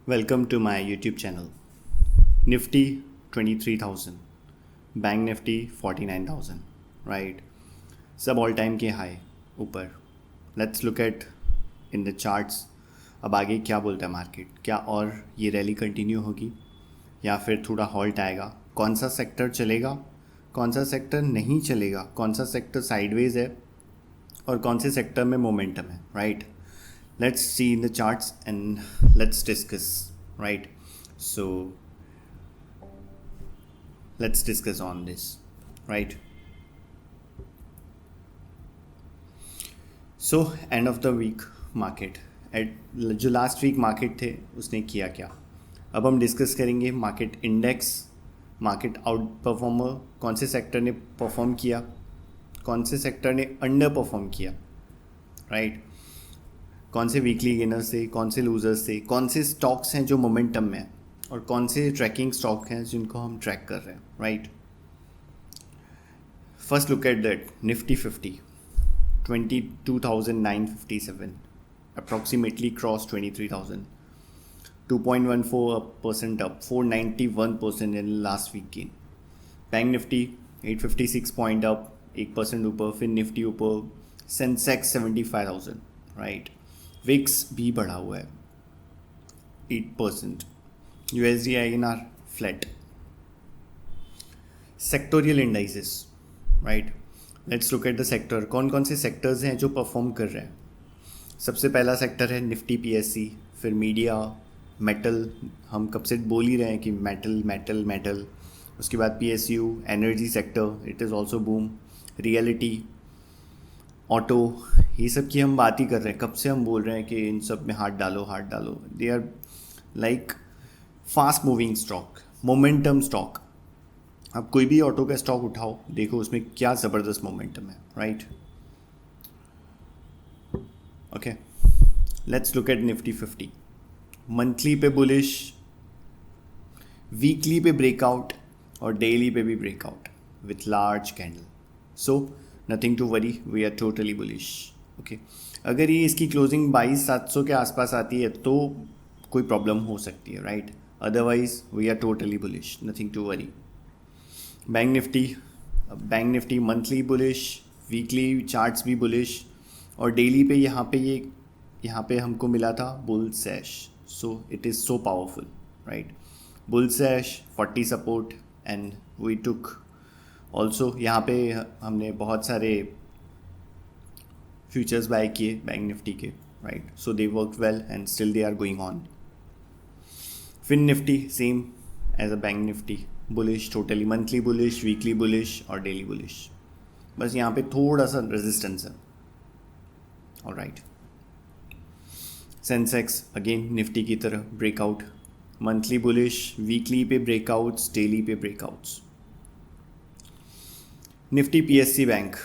Welcome to my YouTube channel. Nifty 23,000, Bank Nifty 49,000, right? सब all time के high ऊपर. Let's look eight in the charts. अब आगे क्या बोलता है मार्केट? क्या और ये रैली कंटिन्यू होगी या फिर थोड़ा हॉल्ट आएगा? कौन सा सेक्टर चलेगा, कौन सा सेक्टर नहीं चलेगा, कौन सा सेक्टर साइडवेज है और कौन से सेक्टर में मोमेंटम है, right? Let's see in the charts and let's discuss, right? So let's discuss on this, right? So end of the week market at जो लास्ट वीक मार्केट थे उसने किया क्या? अब हम डिस्कस करेंगे market index, market out performer, कौन से सेक्टर ने परफॉर्म किया, कौन से सेक्टर ने अंडर परफॉर्म किया, राइट? कौन से वीकली गेनर्स थे, कौन से लूजर्स थे, कौन से स्टॉक्स हैं जो मोमेंटम में हैं और कौन से ट्रैकिंग स्टॉक हैं जिनको हम ट्रैक कर रहे हैं, right? First look at that Nifty 50 22,957 approximately cross 23,000, 2.14% up, 491% in last week gain. Bank Nifty 856 point up, 1% ऊपर. फिर निफ्टी ऊपर, सेंसेक्स 75,000, राइट? विक्स भी बढ़ा हुआ है 8%. USD INR flat. Sectoral indices, right? Let's look at the sector. कौन कौन से सेक्टर्स हैं जो परफॉर्म कर रहे हैं? सबसे पहला सेक्टर है निफ्टी PSC, फिर मीडिया, मेटल. हम कब से बोल ही रहे हैं कि मेटल मेटल मेटल. उसके बाद PSU, energy sector, it is also boom. Reality, auto, ये सब की हम बात ही कर रहे हैं. कब से हम बोल रहे हैं कि इन सब में हाथ डालो हाथ डालो. They are like fast moving stock, momentum stock. अब कोई भी ऑटो का स्टॉक उठाओ, देखो उसमें क्या ज़बरदस्त मोमेंटम है, right? Okay, let's look at Nifty 50. Monthly पे बुलिश, वीकली पे ब्रेकआउट और डेली पे भी breakout with large candle. So nothing to worry, we are totally bullish. Okay, अगर ये इसकी क्लोजिंग 22,700 के आसपास आती है तो कोई प्रॉब्लम हो सकती है, right? Otherwise we are totally bullish, nothing to worry. Bank Nifty monthly bullish, weekly charts भी बुलिश और डेली पे यहाँ पे हमको मिला था bull sash. So it is so powerful, right? Bull sash, 40 support and we took also. यहाँ पे हमने बहुत सारे फ्यूचर्स बाय किए बैंक निफ्टी के, right? So they work well and still they are going on. Fin Nifty same as a bank Nifty, bullish, totally monthly bullish, weekly bullish और daily bullish. बस यहाँ पे थोड़ा सा रेजिस्टेंस है, alright. Sensex again Nifty की तरह breakout, monthly bullish, weekly पे ब्रेकआउट्स, डेली पे ब्रेकआउट्स. निफ्टी PSC बैंक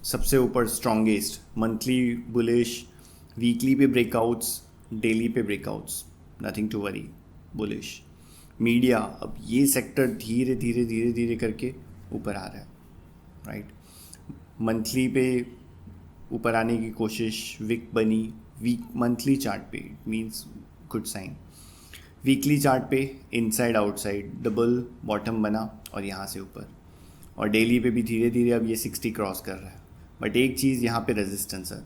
सबसे ऊपर स्ट्रॉन्गेस्ट, मंथली बुलिश, वीकली पे ब्रेकआउट्स, डेली पे breakouts, nothing to worry, bullish. Media, अब ये सेक्टर धीरे धीरे धीरे धीरे करके ऊपर आ रहा है, राइट? मंथली पे ऊपर आने की कोशिश, विक बनी, वीक मंथली चार्ट पे, it means good sign. Weekly chart पे इनसाइड आउटसाइड डबल बॉटम बना और यहाँ से ऊपर. और डेली पे भी धीरे धीरे अब ये 60 क्रॉस कर रहा है. बट एक चीज़ यहाँ पे रेजिस्टेंस है.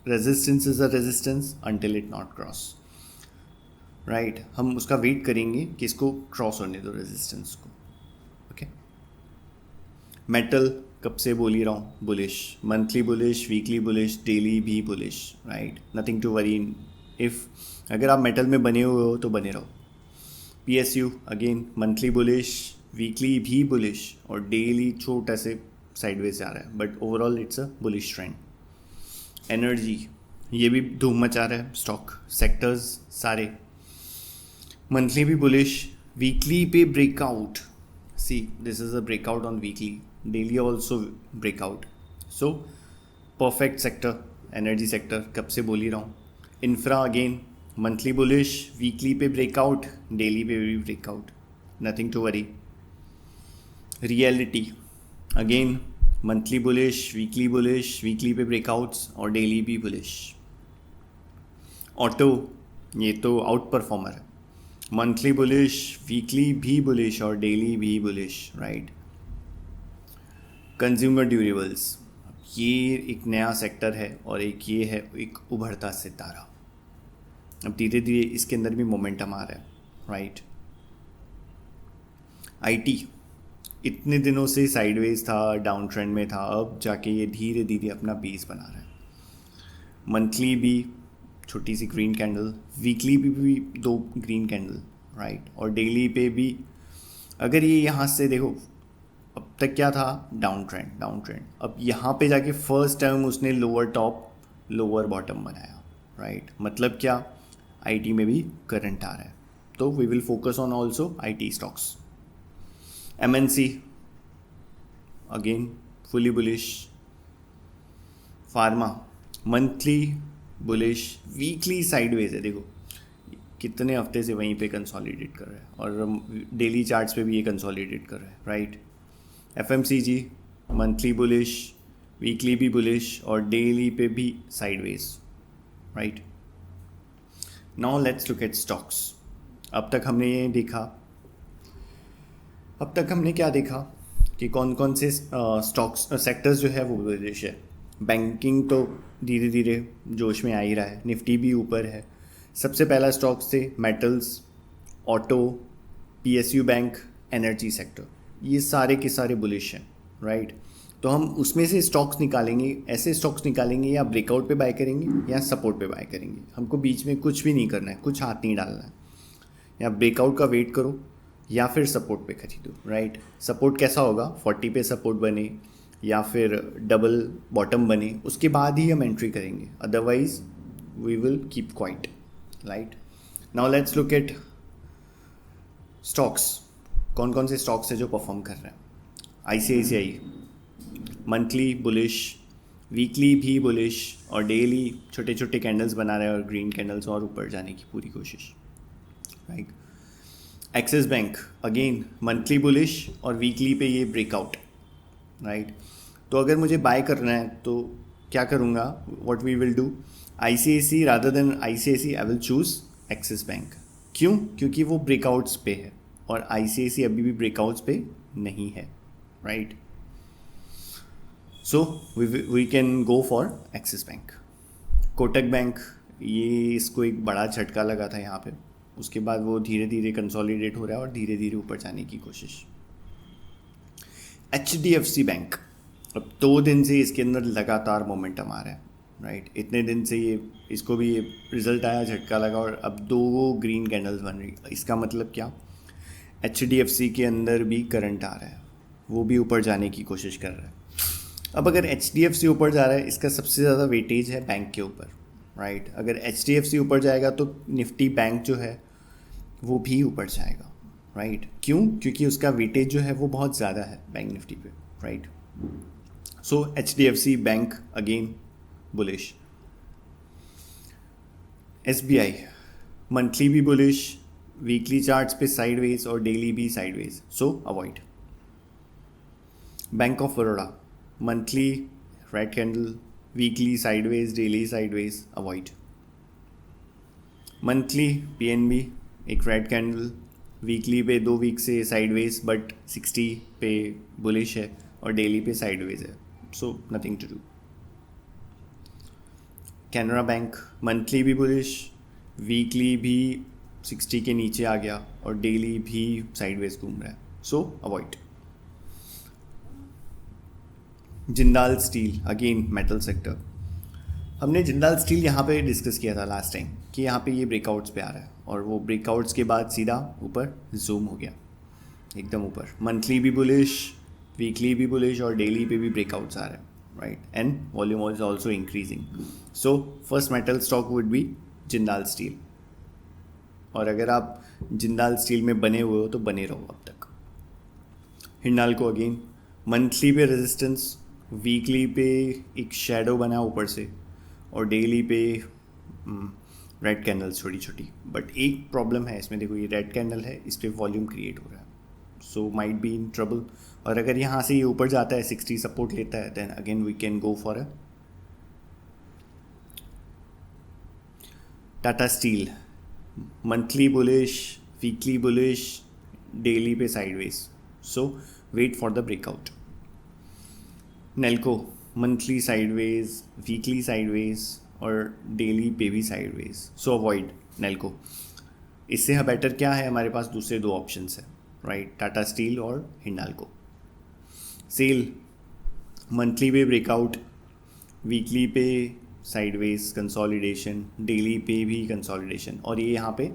Resistance is a resistance until it not cross, right? हम उसका वेट करेंगे कि इसको क्रॉस होने दो रेजिस्टेंस को. ओके, मेटल कब से बोल ही रहा हूँ, bullish, monthly bullish, weekly bullish, daily भी bullish, right? Nothing to worry. If अगर आप मेटल में बने हुए हो तो बने रहो. PSU again monthly bullish, weekly भी बुलिश और डेली छोटा से साइडवेज आ रहा है, but overall it's a bullish trend. Energy, ये भी धूम मचा रहा है. स्टॉक सेक्टर्स सारे मंथली भी बुलिश, वीकली पे breakout. See this is a breakout on weekly, daily also breakout. So perfect sector, energy sector कब से बोल ही रहा हूँ. Infra again monthly bullish, weekly पे ब्रेकआउट, डेली पे भी breakout, nothing to worry. Realty again monthly bullish, weekly पे ब्रेकआउट्स और डेली भी बुलिश. ऑटो, ये तो आउट परफॉर्मर है. मंथली बुलिश, वीकली भी बुलिश और डेली भी बुलिश, राइट। कंज्यूमर ड्यूरेबल्स, ये एक नया सेक्टर है और एक ये है एक उभरता सितारा। अब धीरे धीरे इसके अंदर भी मोमेंटम आ रहा है, राइट। आईटी इतने दिनों से साइडवेज था, डाउन ट्रेंड में था, अब जाके ये धीरे धीरे अपना बेस बना रहा है। मंथली भी छोटी सी ग्रीन कैंडल, वीकली भी 2 ग्रीन कैंडल, राइट। और डेली पे भी अगर ये यहाँ से देखो, अब तक क्या था, डाउन ट्रेंड। अब यहाँ पे जाके फर्स्ट टाइम उसने लोअर टॉप लोअर बॉटम बनाया, राइट। मतलब क्या, आईटी में भी करंट आ रहा है, तो we will focus on also IT stocks. MNC again fully bullish. Pharma monthly bullish, weekly sideways है, देखो कितने हफ्ते से वहीं पे कंसोलिडेट कर रहा है और डेली चार्ट्स पे भी ये कंसोलिडेट कर रहा है, right. FMCG monthly bullish, weekly भी बुलिश और डेली पे भी sideways, right. Now let's look at stocks. अब तक हमने क्या देखा कि कौन कौन से स्टॉक्स सेक्टर्स जो है वो बुलिश है। बैंकिंग तो धीरे धीरे जोश में आ ही रहा है, निफ्टी भी ऊपर है। सबसे पहला स्टॉक्स थे metals, auto, PSU bank, energy sector, ये सारे के सारे बुलिश हैं, राइट। तो हम उसमें से स्टॉक्स निकालेंगे, ऐसे स्टॉक्स निकालेंगे या ब्रेकआउट पे बाय करेंगे या सपोर्ट पे बाय करेंगे। हमको बीच में कुछ भी नहीं करना है, कुछ हाथ नहीं डालना है। या ब्रेकआउट का वेट करो या फिर सपोर्ट पे खरीदो, राइट। सपोर्ट कैसा होगा, 40 पे सपोर्ट बने या फिर डबल बॉटम बने, उसके बाद ही हम एंट्री करेंगे, otherwise we will keep quite, right. Now let's look at stocks. कौन कौन से स्टॉक्स है जो परफॉर्म कर रहे हैं। आईसीआईसीआई मंथली बुलिश, वीकली भी बुलिश और डेली छोटे छोटे कैंडल्स बना रहे हैं और ग्रीन कैंडल्स और ऊपर जाने की पूरी कोशिश, right. Axis bank again monthly bullish और वीकली पे ये ब्रेकआउट, राइट। तो अगर मुझे बाय करना है तो क्या करूँगा, what we will do, ICIC rather than ICIC I will choose Axis bank. क्यों, क्योंकि वो ब्रेकआउट्स पे है और आईसीआईसी अभी भी ब्रेकआउट्स पे नहीं है, right. So we can go for Axis bank. Kotak bank, ये इसको एक बड़ा झटका लगा था यहाँ पे, उसके बाद वो धीरे धीरे कंसोलिडेट हो रहा है और धीरे धीरे ऊपर जाने की कोशिश। एचडीएफसी बैंक, अब 2 दिन से इसके अंदर लगातार मोमेंटम आ रहा है, राइट। इतने दिन से ये इसको भी रिजल्ट आया, झटका लगा और अब 2 ग्रीन कैंडल्स बन रही। इसका मतलब क्या, एचडीएफसी के अंदर भी करंट आ रहा है, वो भी ऊपर जाने की कोशिश कर रहा है। अब अगर एचडीएफसी ऊपर जा रहा है, इसका सबसे ज़्यादा वेटेज है बैंक के ऊपर, राइट। अगर एचडीएफसी ऊपर जाएगा तो निफ्टी बैंक जो है वो भी ऊपर जाएगा, राइट। क्यों, क्योंकि उसका वेटेज जो है वो बहुत ज़्यादा है बैंक निफ्टी पे, right. So HDFC bank again bullish. SBI monthly भी बुलिश, वीकली चार्ट्स पे साइडवेज और डेली भी sideways, so avoid. Bank of Baroda monthly red candle, weekly sideways, daily sideways, avoid. Monthly PNB एक रेड कैंडल, वीकली पे 2 week से sideways but 60 पे bullish है और डेली पे साइडवेज है, so nothing to do. Canara bank monthly भी बुलिश, वीकली भी 60 के नीचे आ गया और डेली भी साइडवेज घूम रहा है, सो avoid. Jindal steel again metal sector, हमने जिंदाल स्टील यहाँ पे डिस्कस किया था लास्ट टाइम कि यहाँ पे ये ब्रेकआउट्स पे आ रहा है और वो ब्रेकआउट्स के बाद सीधा ऊपर जूम हो गया एकदम ऊपर। मंथली भी बुलिश, वीकली भी बुलिश और डेली पे भी ब्रेकआउट्स आ रहे हैं, right. And volume is also increasing. So first metal stock would be Jindal steel. और अगर आप जिंदाल स्टील में बने हुए हो तो बने रहो अब तक। हिंडाल्को अगेन मंथली पे रेजिस्टेंस, वीकली पे एक शेडो बना ऊपर से और डेली पे रेड कैंडल्स छोटी छोटी। बट एक प्रॉब्लम है इसमें, देखो ये रेड कैंडल है, इस पर वॉल्यूम क्रिएट हो रहा है, so might be in trouble. और अगर यहाँ से ये ऊपर जाता है, 60 सपोर्ट लेता है, then again we can go for a Tata steel. Monthly bullish, weekly bullish, daily पे sideways, so wait for the breakout. Nelco monthly sideways, weekly sideways और डेली पे भी साइडवेज, सो अवॉइड नेल्को. इससे बेटर क्या है, हमारे पास दूसरे दो ऑप्शंस हैं, राइट, टाटा स्टील और हिंडाल्को. सेल मंथली पे ब्रेकआउट, वीकली पे साइडवेज कंसोलिडेशन, डेली पे भी कंसोलिडेशन, और ये यहाँ पे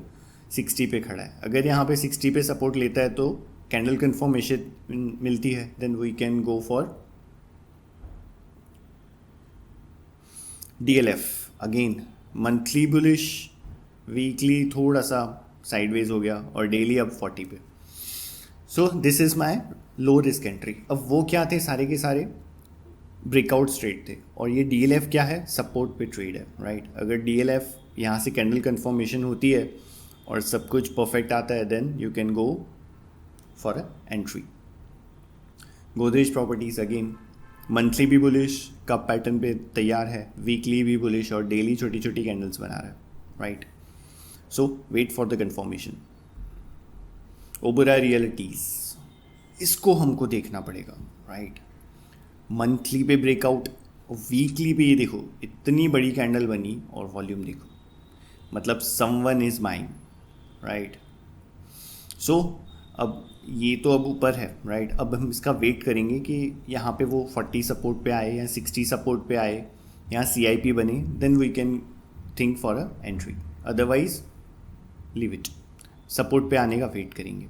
60 पे खड़ा है. अगर यहाँ पे 60 पे सपोर्ट लेता है तो कैंडल कंफर्मेशन मिलती है, then we can go for DLF. Again monthly bullish, weekly थोड़ा सा साइडवेज हो गया और डेली अब 40 पे. So this is my low risk entry. अब वो क्या थे, सारे के सारे ब्रेकआउट ट्रेड थे, और ये DLF क्या है, सपोर्ट पे ट्रेड है, राइट. अगर DLF यहाँ से कैंडल कंफर्मेशन होती है और सब कुछ परफेक्ट आता है, then you can go for a entry. Godrej properties again monthly भी बुलिश, कप पैटर्न पे तैयार है, वीकली भी बुलिश और डेली छोटी छोटी कैंडल्स बना रहा है, right. So wait for the confirmation. Oberoi realties, इसको हमको देखना पड़ेगा, राइट. मंथली पे ब्रेकआउट, वीकली पे ये देखो इतनी बड़ी कैंडल बनी और वॉल्यूम देखो, मतलब समवन इज बाइंग, राइट. सो अब ये तो अब ऊपर है, राइट. अब हम इसका वेट करेंगे कि यहाँ पे वो 40 सपोर्ट पे आए या 60 सपोर्ट पे आए, यहाँ CIP बने, then we can think for a entry. Otherwise leave it, support पे आने का वेट करेंगे.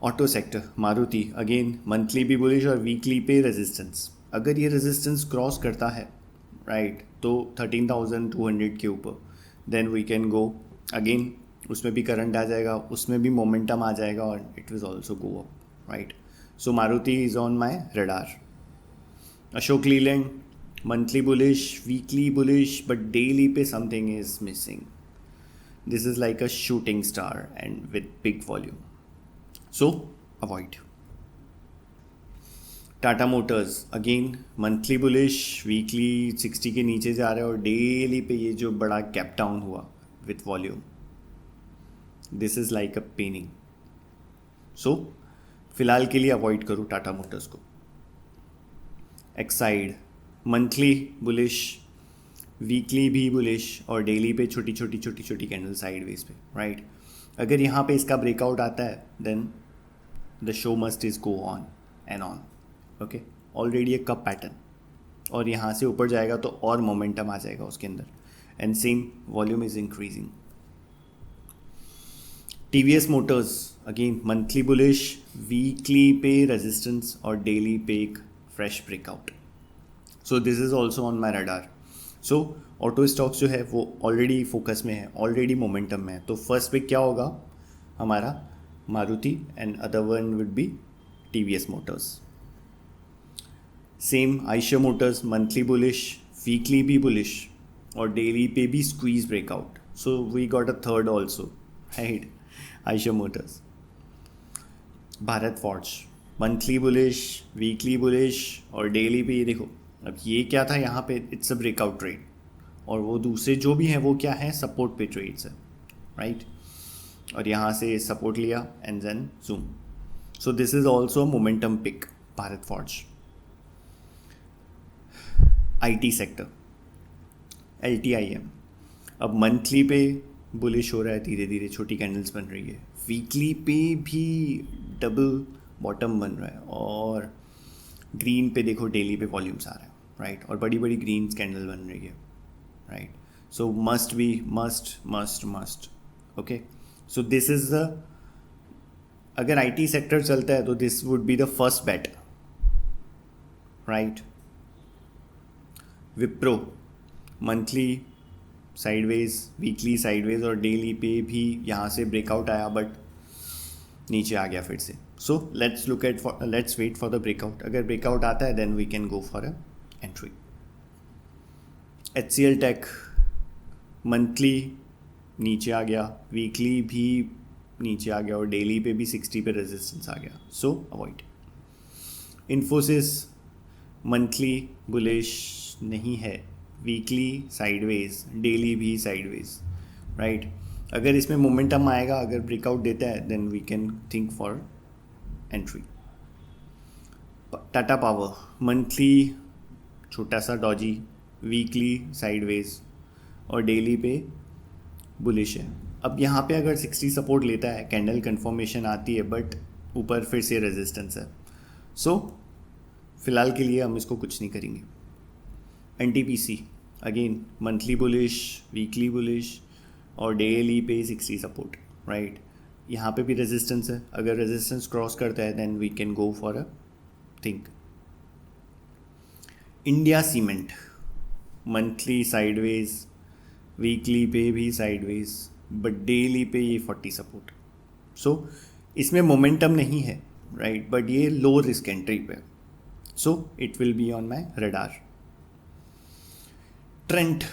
Auto sector Maruti again monthly भी बुलिश और वीकली पे रेजिस्टेंस. अगर ये रेजिस्टेंस क्रॉस करता है, राइट, तो 13,200 के ऊपर, then we can go again. उसमें भी करंट आ जाएगा, उसमें भी मोमेंटम आ जाएगा और it will also go up, right. So Maruti is on my radar. Ashok Leyland monthly bullish, weekly bullish, but daily पे something is missing. This is like a shooting star and with big volume, so avoid. Tata motors again monthly bullish, weekly 60 के नीचे जा रहा है और daily पे ये जो बड़ा गैप डाउन हुआ with volume, this is like a penning. So फिलहाल के लिए अवॉइड करूँ टाटा मोटर्स को. एक्साइड मंथली बुलिश, वीकली भी बुलिश और डेली पे छोटी छोटी कैंडल साइडवेज पे, राइट. अगर यहाँ पे इसका ब्रेकआउट आता है, then the show must is go on and on, okay. Already एक कप पैटर्न, और यहाँ से ऊपर जाएगा तो और मोमेंटम आ जाएगा उसके अंदर, and same volume is increasing. TVS Motors again monthly bullish, weekly पे रेजिस्टेंस और डेली पे एक fresh breakout. So this is also on my radar. So auto stocks जो है वो ऑलरेडी फोकस में है, ऑलरेडी मोमेंटम में है. तो फर्स्ट पे क्या होगा हमारा, Maruti, and other one would be TVS motors. Same Eicher motors monthly bullish, weekly भी बुलिश और डेली पे भी squeeze breakout. So we got a third also, right, Eicher motors. Bharat forge monthly bullish, weekly bullish और डेली पे ये देखो, अब ये क्या था यहाँ पे, इट्स अ ब्रेकआउट ट्रेड, और वो दूसरे जो भी हैं वो क्या है, सपोर्ट पे ट्रेड्स है, राइट. और यहाँ से सपोर्ट लिया and then zoom. So this is also momentum pick Bharat forge. IT sector LTIM अब मंथली पे बुलिश हो रहा है, धीरे धीरे छोटी कैंडल्स बन रही है, वीकली पे भी डबल बॉटम बन रहा है, और ग्रीन पे देखो डेली पे वॉल्यूम्स आ रहा है, राइट, और बड़ी बड़ी ग्रीन कैंडल बन रही है, right. So must be must, okay. So this is the, अगर IT सेक्टर चलता है तो this would be the first bet, right. Wipro monthly sideways, weekly sideways और डेली पे भी यहाँ से ब्रेकआउट आया बट नीचे आ गया फिर से. So let's wait for the breakout. अगर ब्रेकआउट आता है then we can go for a entry. HCL tech monthly नीचे आ गया, वीकली भी नीचे आ गया और डेली पे भी 60 पे रेजिस्टेंस आ गया, so avoid. Infosys monthly bullish नहीं है, वीकली साइडवेज, डेली भी साइडवेज, राइट. अगर इसमें मोमेंटम आएगा, अगर ब्रेकआउट देता है, then we can think for entry. Tata power monthly छोटा सा डॉजी, वीकली साइडवेज और डेली पे बुलिश है. अब यहाँ पे अगर 60 सपोर्ट लेता है, कैंडल कंफर्मेशन आती है, बट ऊपर फिर से रेजिस्टेंस है. सो फिलहाल के लिए हम इसको कुछ नहीं करेंगे. NTPC again monthly bullish, weekly bullish और डेली पे 60 सपोर्ट, राइट. यहाँ पे भी रेजिस्टेंस है. अगर रेजिस्टेंस क्रॉस करता है, then we can go for a think. India cement monthly sideways, weekly पे भी साइडवेज, बट डेली पे ये 40 सपोर्ट. सो इसमें मोमेंटम नहीं है, राइट, बट ये लो रिस्क एंट्री पे. So it will be on my radar. Trent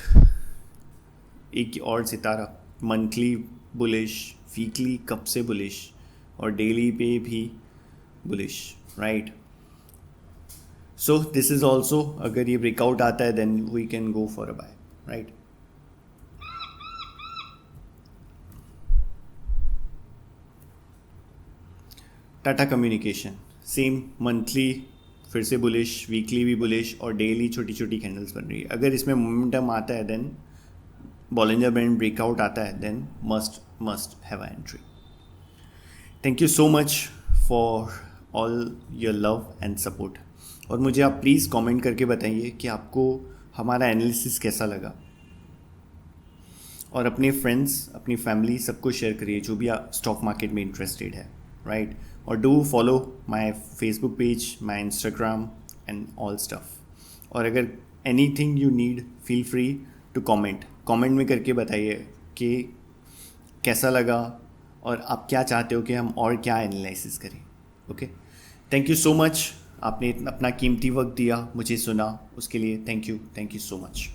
एक और सितारा, मंथली बुलिश, वीकली कब से बुलिश और डेली पे भी bullish, right. So this is also, अगर ये ब्रेकआउट आता है, then we can go for a buy, right. Tata communication same, monthly फिर से बुलिश, वीकली भी बुलिश और डेली छोटी छोटी कैंडल्स बन रही है. अगर इसमें मोमेंटम आता है, देन बॉलिंजर बैंड ब्रेकआउट आता है, then must have a entry. Thank you so much for all your love and support. और मुझे आप प्लीज़ कमेंट करके बताइए कि आपको हमारा एनालिसिस कैसा लगा. और अपने फ्रेंड्स, अपनी फैमिली सबको शेयर करिए जो भी स्टॉक मार्केट में इंटरेस्टेड है, राइट. और do follow my Facebook page, my Instagram and all stuff. और अगर anything you need, feel free to comment में करके बताइए कि कैसा लगा और आप क्या चाहते हो कि हम और क्या एनालिसिस करें. Okay, thank you so much. आपने अपना कीमती वक्त दिया, मुझे सुना, उसके लिए थैंक यू सो मच.